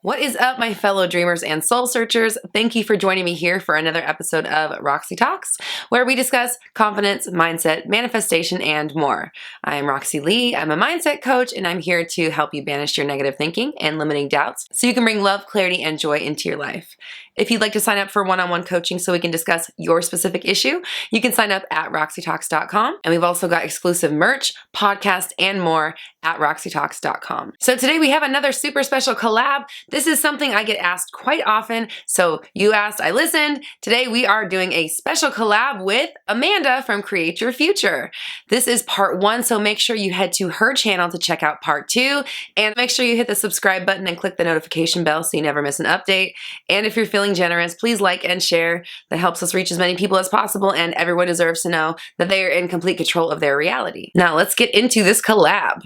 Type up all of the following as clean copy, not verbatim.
What is up, my fellow dreamers and soul searchers? Thank you for joining me here for another episode of Roxy Talks, where we discuss confidence, mindset, manifestation, and more. I am Roxy Lee. I'm a mindset coach, and I'm here to help you banish your negative thinking and limiting doubts so you can bring love, clarity, and joy into your life. If you'd like to sign up for one-on-one coaching so we can discuss your specific issue, you can sign up at roxytalks.com. And we've also got exclusive merch, podcasts, and more at roxytalks.com. So today we have another super special collab. This is something I get asked quite often. So you asked, I listened. Today we are doing a special collab with Amanda from Create Your Future. This is part 1, so make sure you head to her channel to check out part 2. And make sure you hit the subscribe button and click the notification bell so you never miss an update. And if you're feeling generous, please like and share. That helps us reach as many people as possible, and everyone deserves to know that they are in complete control of their reality. Now let's get into this collab.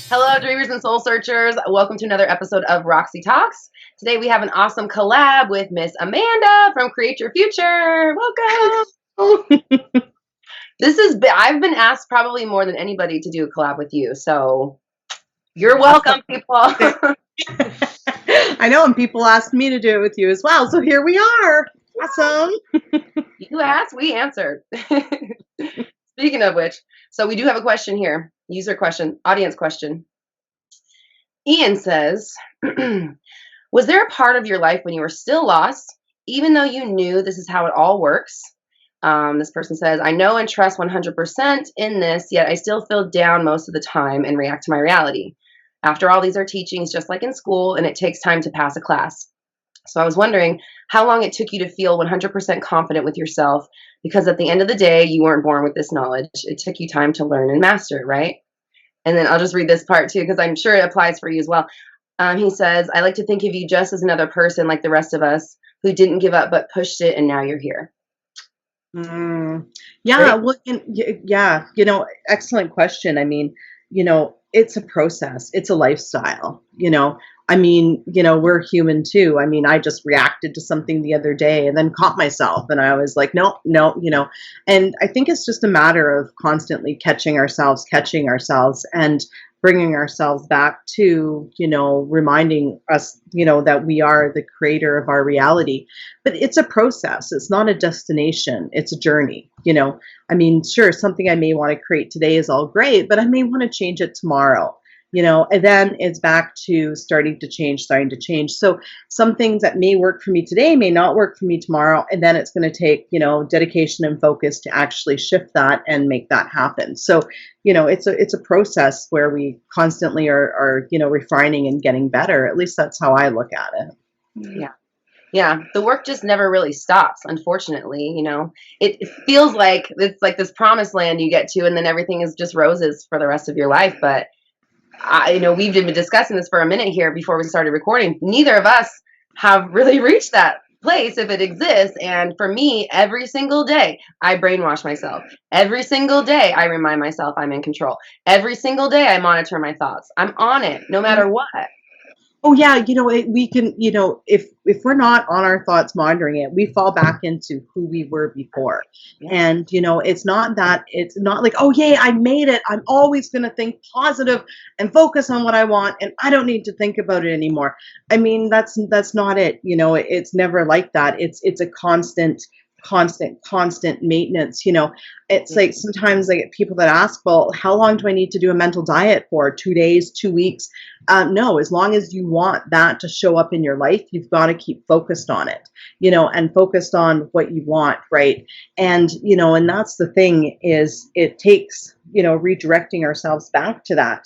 Hello, dreamers and soul searchers. Welcome to another episode of Roxy Talks. Today we have an awesome collab with Miss Amanda from Create Your Future. Welcome. I've been asked probably more than anybody to do a collab with you, so you're welcome, people. I know, and people asked me to do it with you as well, so here we are. Awesome. You asked, we answered. Speaking of which, so we do have a question here. User question, audience question. Ian says, was there a part of your life when you were still lost, even though you knew this is how it all works? This person says, I know and trust 100% in this, yet I still feel down most of the time and react to my reality. After all, these are teachings just like in school, and it takes time to pass a class. So I was wondering how long it took you to feel 100% confident with yourself, because at the end of the day, you weren't born with this knowledge. It took you time to learn and master, right? And then I'll just read this part too, because I'm sure it applies for you as well. He says, I like to think of you just as another person like the rest of us who didn't give up but pushed it, and now you're here. Yeah, right? Well, yeah, excellent question. I mean, it's a process. It's a lifestyle, we're human too. I mean, I just reacted to something the other day and then caught myself, and I was like, no, and I think it's just a matter of constantly catching ourselves and bringing ourselves back to, reminding us, that we are the creator of our reality. But it's a process. It's not a destination. It's a journey. I mean, sure, something I may want to create today is all great, but I may want to change it tomorrow. And then it's back to starting to change. So some things that may work for me today may not work for me tomorrow. And then it's going to take, dedication and focus to actually shift that and make that happen. So, it's a process where we constantly are refining and getting better. At least that's how I look at it. Yeah. Yeah, the work just never really stops, unfortunately. It feels like it's like this promised land you get to, and then everything is just roses for the rest of your life. But we've been discussing this for a minute here before we started recording. Neither of us have really reached that place, if it exists. And for me, every single day, I brainwash myself. Every single day, I remind myself I'm in control. Every single day, I monitor my thoughts. I'm on it, no matter what. Oh yeah, we can, if we're not on our thoughts monitoring it, we fall back into who we were before. Yeah. And it's not like, oh yay, I made it. I'm always going to think positive and focus on what I want, and I don't need to think about it anymore. I mean, that's not it. It's never like that. It's a constant maintenance. It's like sometimes I get people that ask, well, how long do I need to do a mental diet for? 2 days, 2 weeks? No, as long as you want that to show up in your life, you've got to keep focused on it, and focused on what you want, right? And, and that's the thing, is it takes, redirecting ourselves back to that,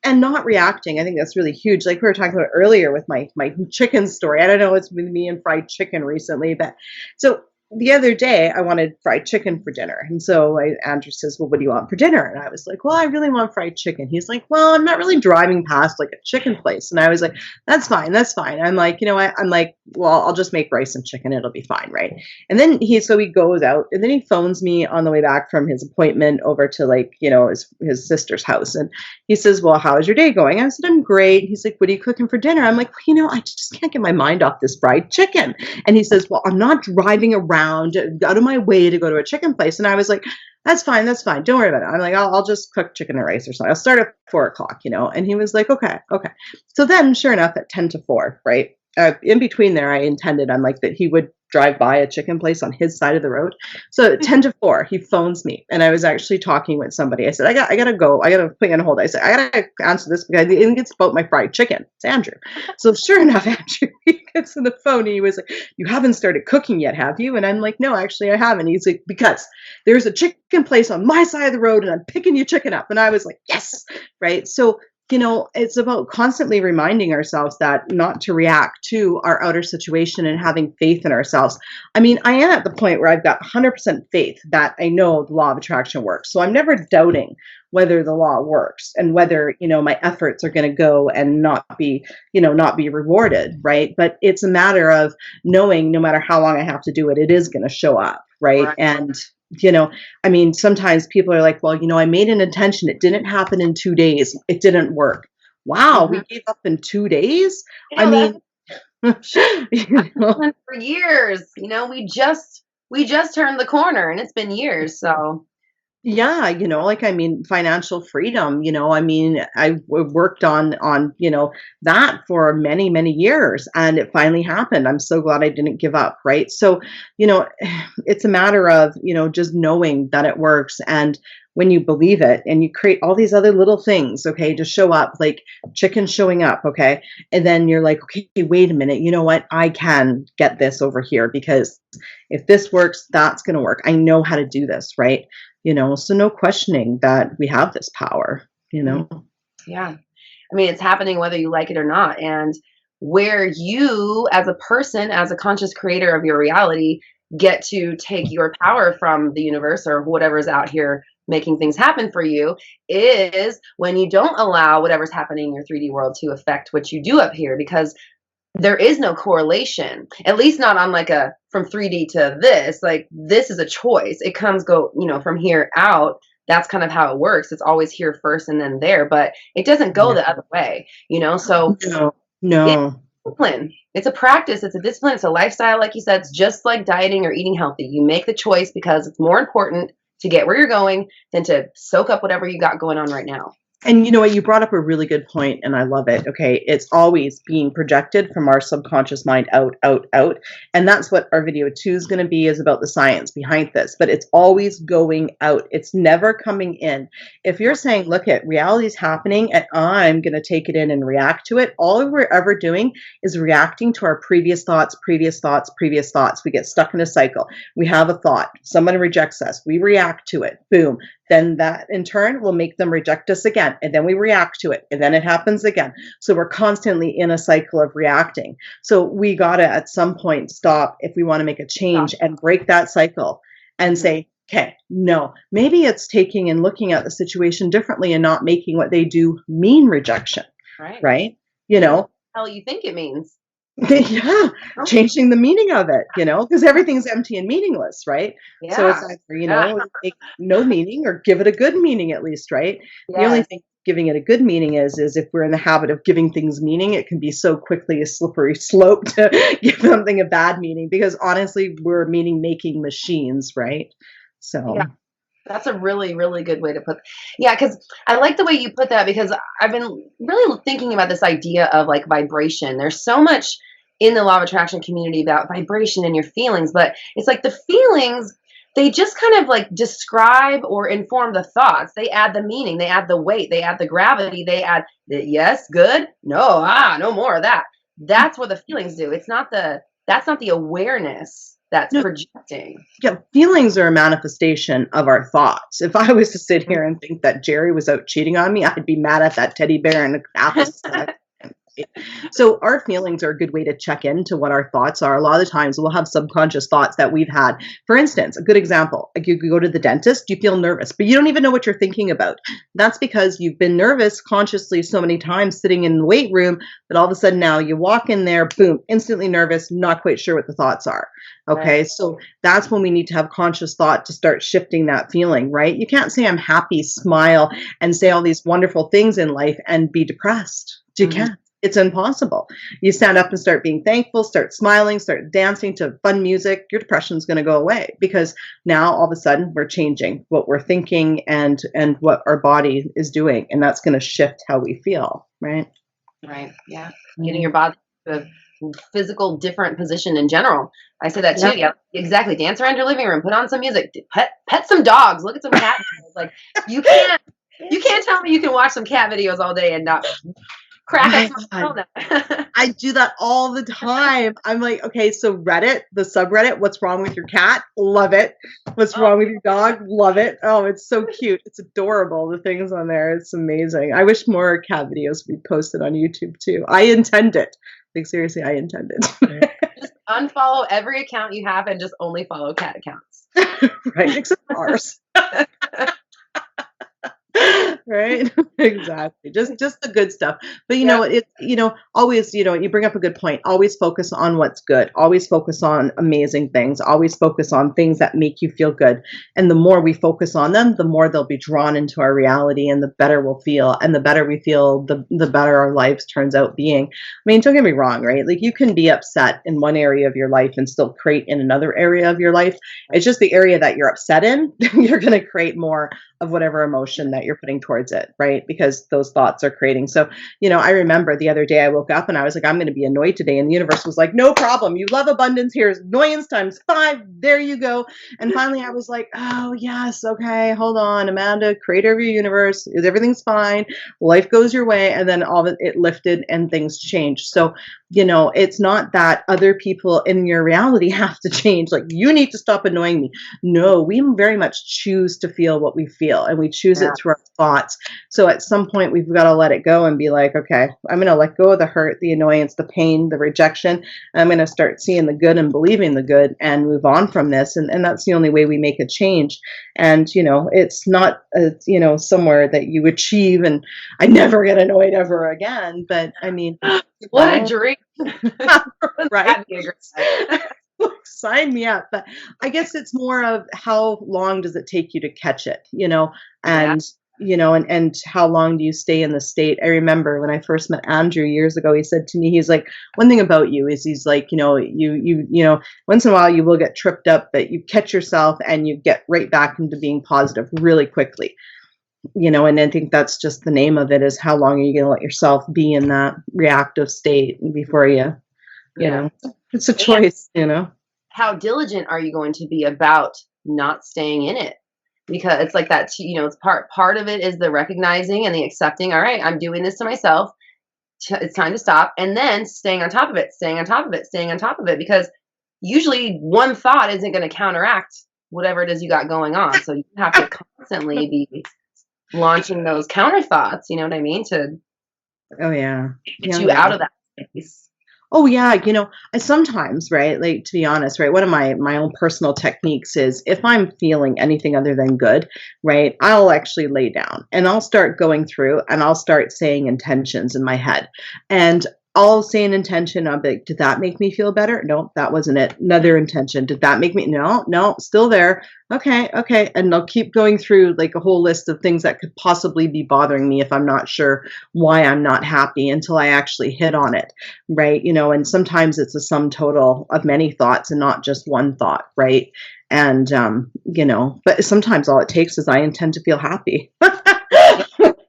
and not reacting. I think that's really huge. Like we were talking about earlier with my chicken story. I don't know, it's with me and fried chicken recently, but so the other day I wanted fried chicken for dinner. And so Andrew says, well, what do you want for dinner? And I was like, well, I really want fried chicken. He's like, well, I'm not really driving past like a chicken place. And I was like, that's fine. I'm like, I'm like, well, I'll just make rice and chicken. It'll be fine. Right. And then he goes out, and then he phones me on the way back from his appointment over to his sister's house. And he says, well, how is your day going? I said, I'm great. He's like, what are you cooking for dinner? I'm like, I just can't get my mind off this fried chicken. And he says, well, I'm not driving around around out of my way to go to a chicken place. And I was like, that's fine. That's fine. Don't worry about it. I'm like, I'll just cook chicken and rice or something. I'll start at 4 o'clock, And he was like, okay, okay. So then, sure enough, at 10 to 4, right? In between there, I'm like that he would drive by a chicken place on his side of the road. So at 10 to 4, he phones me, and I was actually talking with somebody. I said, I gotta go. I gotta put you on hold. I said, I gotta answer this because I think it's about my fried chicken. It's Andrew. So sure enough, Andrew, he gets on the phone and he was like, you haven't started cooking yet, have you? And I'm like, no, actually I haven't. He's like, because there's a chicken place on my side of the road and I'm picking your chicken up. And I was like, yes, right? So it's about constantly reminding ourselves that not to react to our outer situation and having faith in ourselves. I mean, I am at the point where I've got 100% faith that I know the law of attraction works. So I'm never doubting whether the law works and whether, my efforts are going to go and not be rewarded, right? But it's a matter of knowing no matter how long I have to do it, it is going to show up, right? And I mean, sometimes people are like, well, I made an intention. It didn't happen in 2 days. It didn't work. Wow. We gave up in 2 days. I mean, for years, we just turned the corner and it's been years. So yeah, financial freedom, I mean, I worked on, that for many, many years and it finally happened. I'm so glad I didn't give up. Right. So, it's a matter of, just knowing that it works. And when you believe it and you create all these other little things, okay, to show up, like chicken showing up. Okay. And then you're like, okay, wait a minute. You know what? I can get this over here because if this works, that's going to work. I know how to do this. Right. So no questioning that we have this power, Yeah. I mean, it's happening whether you like it or not. And where you, as a person, as a conscious creator of your reality, get to take your power from the universe or whatever's out here making things happen for you is when you don't allow whatever's happening in your 3D world to affect what you do up here, because there is no correlation, at least not on like a from 3D to this. Like this is a choice. It comes from here out. That's kind of how it works. It's always here first and then there, but it doesn't go the other way, So no. It's discipline. It's a practice. It's a discipline. It's a lifestyle. Like you said, it's just like dieting or eating healthy. You make the choice because it's more important to get where you're going than to soak up whatever you got going on right now. And you know what? You brought up a really good point, and I love it. Okay. It's always being projected from our subconscious mind out, out, out. And that's what our video 2 is going to be, is about the science behind this. But it's always going out. It's never coming in. If you're saying, look, at reality's happening and I'm going to take it in and react to it, all we're ever doing is reacting to our previous thoughts, previous thoughts, previous thoughts. We get stuck in a cycle. We have a thought. Someone rejects us. We react to it. Boom. Then that in turn will make them reject us again. And then we react to it. And then it happens again. So we're constantly in a cycle of reacting. So we got to at some point stop if we want to make a change and break that cycle and say, okay, no, maybe it's taking and looking at the situation differently and not making what they do mean rejection. Right? Hell, you think it means. Yeah, changing the meaning of it, because everything's empty and meaningless, right? Yeah. So it's either, make no meaning or give it a good meaning at least, right? Yes. The only thing giving it a good meaning is if we're in the habit of giving things meaning, it can be so quickly a slippery slope to give something a bad meaning, because honestly, we're meaning-making machines, right? So. Yeah. That's a really, really good way to put. Yeah, because I like the way you put that, because I've been really thinking about this idea of like vibration. There's so much in the law of attraction community about vibration and your feelings, but it's like the feelings, they just kind of like describe or inform the thoughts. They add the meaning, they add the weight, they add the gravity, they add the yes, good, no, no more of that. That's what the feelings do. That's not the awareness that's projecting. Yeah, feelings are a manifestation of our thoughts. If I was to sit here and think that Jerry was out cheating on me, I'd be mad at that teddy bear and the apple. So our feelings are a good way to check into what our thoughts are. A lot of the times we'll have subconscious thoughts that we've had. For instance, a good example, like you go to the dentist, you feel nervous, but you don't even know what you're thinking about. That's because you've been nervous consciously so many times sitting in the weight room that all of a sudden now you walk in there, boom, instantly nervous, not quite sure what the thoughts are. Okay, right. So that's when we need to have conscious thought to start shifting that feeling, right? You can't say I'm happy, smile, and say all these wonderful things in life and be depressed. You can't. It's impossible. You stand up and start being thankful, start smiling, start dancing to fun music, your depression's going to go away, because now all of a sudden we're changing what we're thinking and what our body is doing, and that's going to shift how we feel, right? Right. Yeah. Getting your body to a physical different position in general. I say that too. Yeah. Exactly. Dance around your living room. Put on some music. Pet some dogs. Look at some cat videos. Like you can't tell me you can watch some cat videos all day and not crack up. I do that all the time. I'm like, okay, so Reddit, the subreddit, what's wrong with your cat? Love it. What's wrong with your dog? Love it. Oh, it's so cute. It's adorable. The things on there. It's amazing. I wish more cat videos would be posted on YouTube too. I intend it. Like seriously, I intend it. Just unfollow every account you have and just only follow cat accounts. Right, except ours. Right. Exactly. Just the good stuff. But you know, it always, you bring up a good point. Always focus on what's good. Always focus on amazing things. Always focus on things that make you feel good. And the more we focus on them, the more they'll be drawn into our reality, and the better we'll feel. And the better we feel, the better our lives turns out being. I mean, don't get me wrong, right? Like you can be upset in one area of your life and still create in another area of your life. It's just the area that you're upset in, you're going to create more of whatever emotion that you're putting towards it, right? Because those thoughts are creating. So, I remember the other day I woke up and I was like, I'm going to be annoyed today. And the universe was like, no problem. You love abundance. Here's annoyance times 5. There you go. And finally I was like, oh yes. Okay. Hold on, Amanda, creator of your universe. Everything's fine. Life goes your way. And then all of it lifted and things changed. So, it's not that other people in your reality have to change. Like you need to stop annoying me. No, we very much choose to feel what we feel, and we choose it through our thoughts. So at some point we've got to let it go and be like, okay, I'm going to let go of the hurt, the annoyance, the pain, the rejection. I'm going to start seeing the good and believing the good and move on from this. And that's the only way we make a change. And, it's not, somewhere that you achieve and I never get annoyed ever again. But I mean, what a dream. Right. Sign me up. But I guess it's more of how long does it take you to catch it, and and how long do you stay in the state? I remember when I first met Andrew years ago, he said to me, he's like, one thing about you is he's like, you once in a while you will get tripped up, but you catch yourself and you get right back into being positive really quickly. And I think that's just the name of it, is how long are you going to let yourself be in that reactive state before you know, it's a choice, How diligent are you going to be about not staying in it? Because it's like that, it's part of it is the recognizing and the accepting. All right, I'm doing this to myself. It's time to stop. And then staying on top of it, staying on top of it, staying on top of it, because usually one thought isn't going to counteract whatever it is you got going on. So you have to constantly be launching those counter thoughts, you know what I mean? To get you out of that space. Oh yeah, I sometimes, right, like to be honest, right, one of my own personal techniques is if I'm feeling anything other than good, right, I'll actually lay down and I'll start going through and I'll start saying intentions in my head. And I'll say an intention. I'll be like, did that make me feel better? No, that wasn't it. Another intention. Did that make me? No, still there. Okay. And I'll keep going through like a whole list of things that could possibly be bothering me if I'm not sure why I'm not happy until I actually hit on it. Right. And sometimes it's a sum total of many thoughts and not just one thought. Right. And, but sometimes all it takes is I intend to feel happy.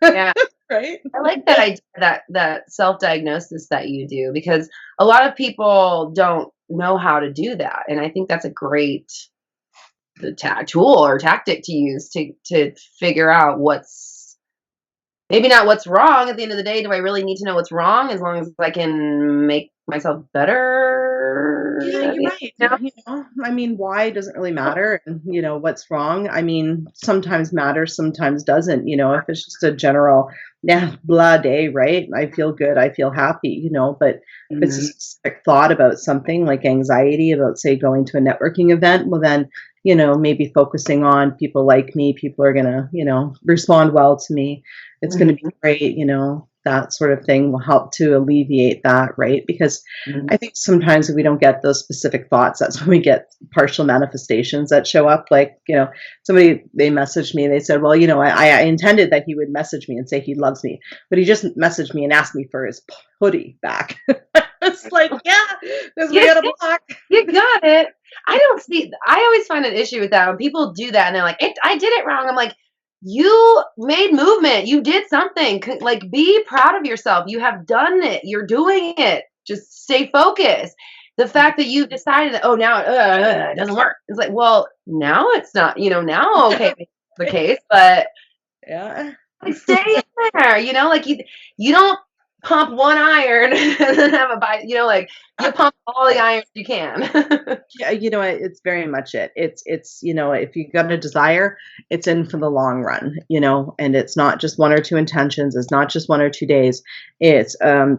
Yeah. Right. I like that idea, that self-diagnosis that you do, because a lot of people don't know how to do that. And I think that's a great tool or tactic to use to figure out what's maybe not what's wrong. At the end of the day, do I really need to know what's wrong as long as I can make myself better? Yeah, you're right. I mean, why doesn't really matter. And, what's wrong. I mean, sometimes matters, sometimes doesn't, if it's just a general, blah day, right? I feel good. I feel happy, but if it's a specific thought about something like anxiety about, say, going to a networking event, well, then, maybe focusing on people like me, people are going to, respond well to me. It's going to be great, that sort of thing will help to alleviate that, right? Because Mhm. I think sometimes if we don't get those specific thoughts, that's when we get partial manifestations that show up. Like, somebody, they messaged me, they said, well, I intended that he would message me and say he loves me, but he just messaged me and asked me for his hoodie back. It's like, yeah, because we Yeah, got a block. you got it. I don't see. I always find an issue with that when people do that and they're like, "I did it wrong." I'm like, "You made movement. You did something. Like, be proud of yourself. You have done it. You're doing it. Just stay focused." The fact that you decided that, oh, now it doesn't work. It's like, well, now it's not. Now okay, it's the case, but Yeah. like, stay in there. Like you don't pump one iron and then have a bite. Like you pump all the irons you can. Yeah, it's very much it. It's if you got a desire, it's in for the long run, and it's not just one or two intentions. It's not just 1 or 2 days. It's a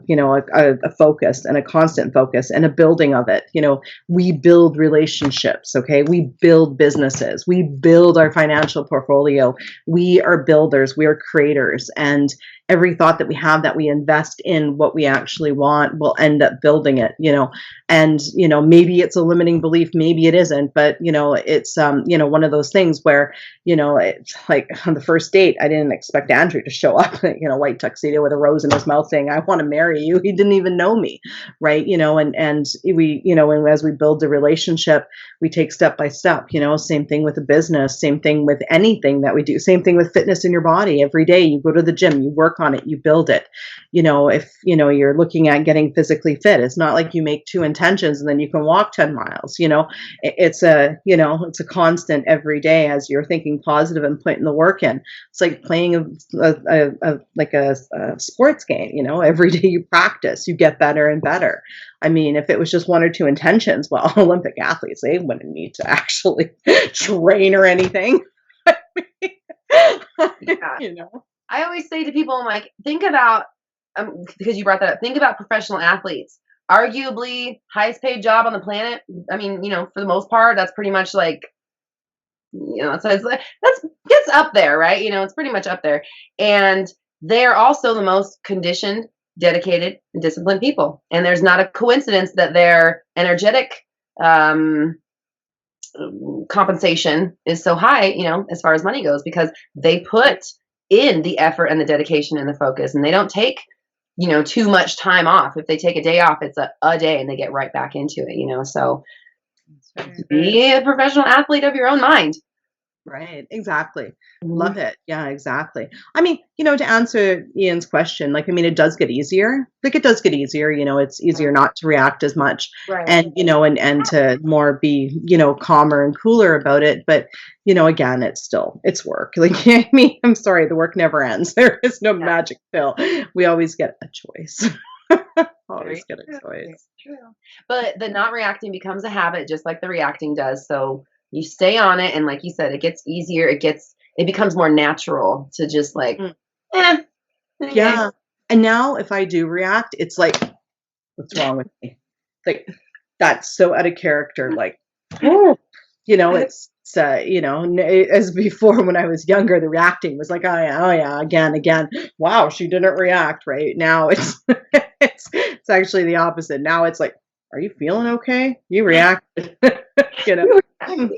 focus and a constant focus and a building of it. We build relationships, okay? We build businesses. We build our financial portfolio. We are builders. We are creators, and every thought that we have that we invest in what we actually want will end up building it. And maybe it's a limiting belief, maybe it isn't, but it's one of those things where it's like on the first date, I didn't expect Andrew to show up white tuxedo with a rose in his mouth saying, I want to marry you. He didn't even know me, right? And we and as we build the relationship, we take step by step. Same thing with a business, same thing with anything that we do, same thing with fitness in your body. Every day you go to the gym, you work on it, you build it. If you're looking at getting physically fit, it's not like you make two intentions and then you can walk 10 miles. It's a constant every day as you're thinking positive and putting the work in. It's like playing a sports game. Every day you practice, you get better and better. I mean, if it was just one or two intentions, well, Olympic athletes, they wouldn't need to actually train or anything. Yeah. I always say to people, I'm like, think about, because you brought that up, think about professional athletes. Arguably highest paid job on the planet. I mean, for the most part, that's pretty much like, so it's up there, right? It's pretty much up there. And they're also the most conditioned, dedicated, and disciplined people. And there's not a coincidence that their energetic compensation is so high, as far as money goes, because they put in the effort and the dedication and the focus, and they don't take, too much time off. If they take a day off, it's a day and they get right back into it, so be a professional athlete of your own mind. Right, exactly. Mhm. Love it. Yeah, exactly. I mean, to answer Ian's question, like, I mean, it does get easier. Like, it does get easier, it's easier not to react as much Right. and, and to more be, calmer and cooler about it. But, again, it's work. Like, I mean, I'm sorry, the work never ends. There is no magic pill. We always get a choice. Always get a choice. True. But the not reacting becomes a habit, just like the reacting does. So you stay on it, and like you said, it gets easier. It becomes more natural to just like, Mm. eh, okay. Yeah. And now if I do react, it's like, what's wrong with me? Like, that's so out of character. Like, it's as before when I was younger, the reacting was like, oh yeah, again. Wow, she didn't react. Right now, it's it's actually the opposite. Now it's like, are you feeling okay? You reacted.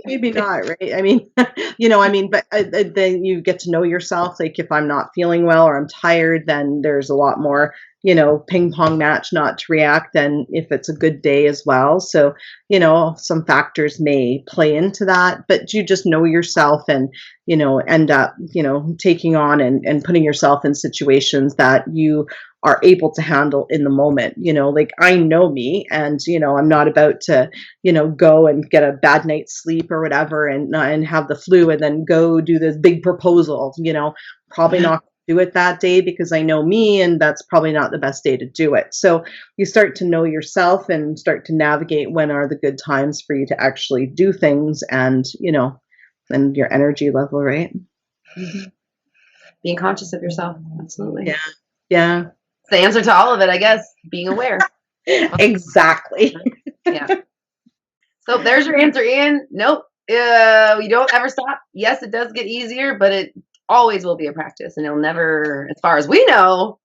Maybe not, right? I mean, but then you get to know yourself. Like, if I'm not feeling well or I'm tired, then there's a lot more, ping pong match not to react than if it's a good day as well. So, some factors may play into that, but you just know yourself and, end up, taking on and putting yourself in situations that you are able to handle in the moment. Like, I know me, and I'm not about to go and get a bad night's sleep or whatever and have the flu and then go do this big proposal. Probably not do it that day because I know me, and that's probably not the best day to do it. So you start to know yourself and start to navigate when are the good times for you to actually do things, and and your energy level, right? Mhm. Being conscious of yourself. Absolutely. Yeah. It's the answer to all of it, I guess. Being aware. Exactly. Yeah. So there's your answer, Ian. Nope. You don't ever stop. Yes, it does get easier, but it always will be a practice, and it'll never, as far as we know,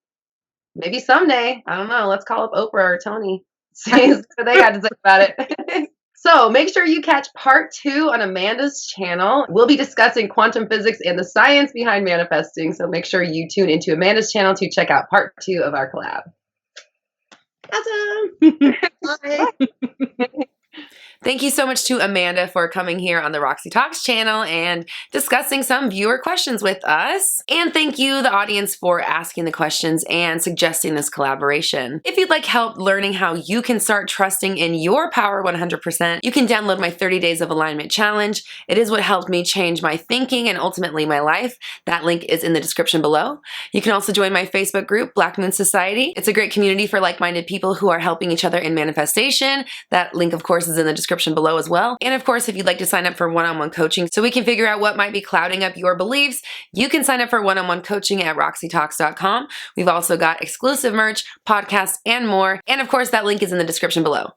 Maybe someday. I don't know. Let's call up Oprah or Tony. See what they got to say about it. So make sure you catch part 2 on Amanda's channel. We'll be discussing quantum physics and the science behind manifesting. So make sure you tune into Amanda's channel to check out part 2 of our collab. Awesome. Bye. Thank you so much to Amanda for coming here on the Roxy Talks channel and discussing some viewer questions with us. And thank you, the audience, for asking the questions and suggesting this collaboration. If you'd like help learning how you can start trusting in your power 100%, you can download my 30 Days of Alignment Challenge. It is what helped me change my thinking and ultimately my life. That link is in the description below. You can also join my Facebook group, Black Moon Society. It's a great community for like-minded people who are helping each other in manifestation. That link, of course, is in the description below as well. And of course, if you'd like to sign up for one-on-one coaching so we can figure out what might be clouding up your beliefs, you can sign up for one-on-one coaching at roxytalks.com. We've also got exclusive merch, podcasts, and more. And of course, that link is in the description below.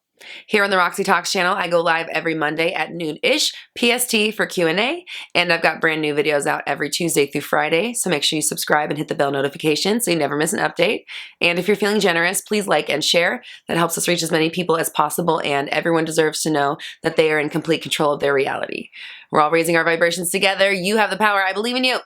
Here on the Roxy Talks channel, I go live every Monday at noon-ish PST for Q&A, and I've got brand new videos out every Tuesday through Friday, so make sure you subscribe and hit the bell notification so you never miss an update. And if you're feeling generous, please like and share. That helps us reach as many people as possible, and everyone deserves to know that they are in complete control of their reality. We're all raising our vibrations together. You have the power. I believe in you.